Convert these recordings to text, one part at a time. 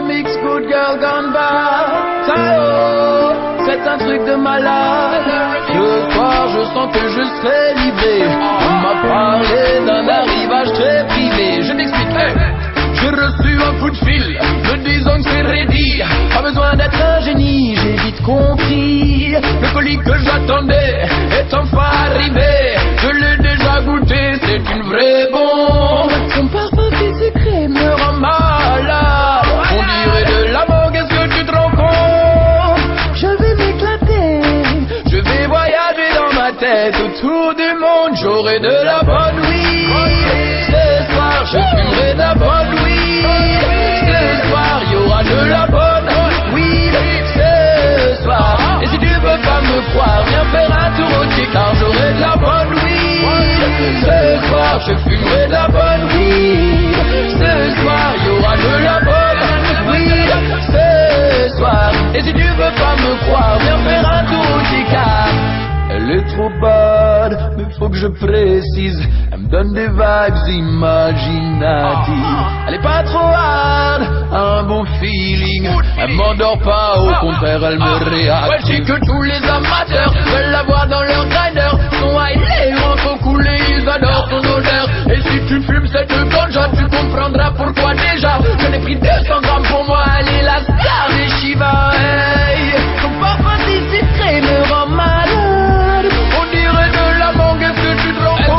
remix Good Girl Gone Bad. Tao, c'est un truc de malade. Ce soir je sens que je serai livré. On m'a parlé d'un arrivage très privé. Je t'explique, j'ai reçu un coup de fil me disant que c'est ready. Pas besoin d'être un génie, j'ai vite compris. Le colis que j'attendais est enfin arrivé. Je l'ai déjà goûté, c'est une vraie bombe. Son parfum si sucré me rend malade. On dirait de la mangue, est-ce que tu te rends compte? Je vais m'éclater, je vais voyager dans ma tête. Autour du monde, j'aurai de la bonne weed. Ce soir, je fumerai de la bonne weed. Ce soir, il y aura de la bonne weed. Ce soir, et si tu veux pas me croire, viens faire un tour au thé, car j'aurai de la bonne weed. Ce soir, je fumerai de la bonne weed. Ce soir, il y aura de la bonne weed. Ce soir, et si tu veux pas me croire, viens faire un tour au thé, car elle est trop bad, mais faut que je précise. Elle me donne des vagues imaginatives. Elle est pas trop hard, un bon feeling. Elle m'endort pas, au contraire elle me réactive. Ouais, je sais que tous les amateurs veulent la voir dans leur grinder. Son high, les rentrent couler, ils adorent son odeur. Et si tu fumes cette ganja, tu comprendras pourquoi déjà. J'en ai pris 200 grammes pour moi, elle est la star des Shiva. Hey, son parfum si sucré me rend malade. On dirait de la mangue, est-ce que tu te rends compte?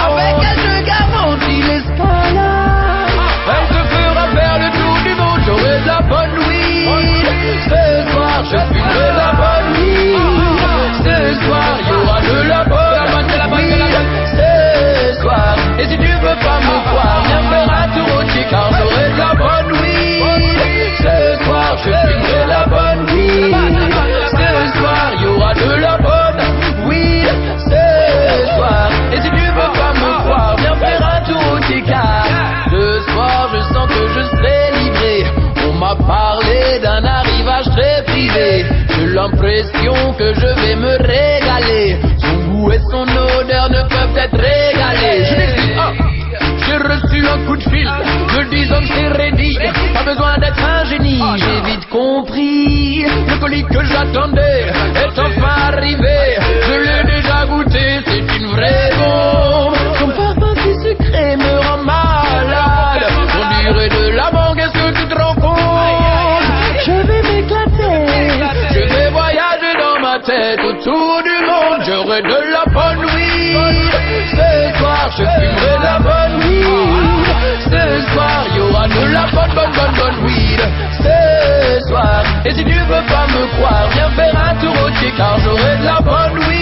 Avec elle je garantis l'escalade. Elle te fera faire le tour du monde, j'aurai de la bonne weed. Ce soir je fumerai de la bonne weed. Ce soir il y aura de la bonne weed. Ce soir, et si tu veux pas me croire, viens faire un tour au thé, car j'aurai de la bonne weed. Ce soir je fumerai de la bonne weed. Ce soir il y aura de la bonne weed. Ce soir, et si tu veux pas me croire, viens faire un tour au thé, car ce soir je sens que je serai livré. On m'a parlé d'un arrivage très privé. J'ai l'impression que je vais me régaler. Son goût et son odeur ne peuvent être régalés. Je m'explique, j'ai reçu un coup de fil me disant que c'est ready. Pas besoin d'être un génie, j'ai vite compris. Le colis que j'attendais est enfin arrivé. Je l'ai déjà goûté, c'est une vraie bombe. Son parfum si sucré me rend malade. On dirait de la mangue, est-ce que tu te rends compte? Je vais m'éclater, je vais voyager dans ma tête. Autour du monde, j'aurai de la bonne weed. Ce soir, je fumerai de la bonne weed. Ce soir, il y aura de la bonne weed. Ce soir, et si tu veux pas me croire, viens faire un tour au thé, car j'aurai de la bonne weed.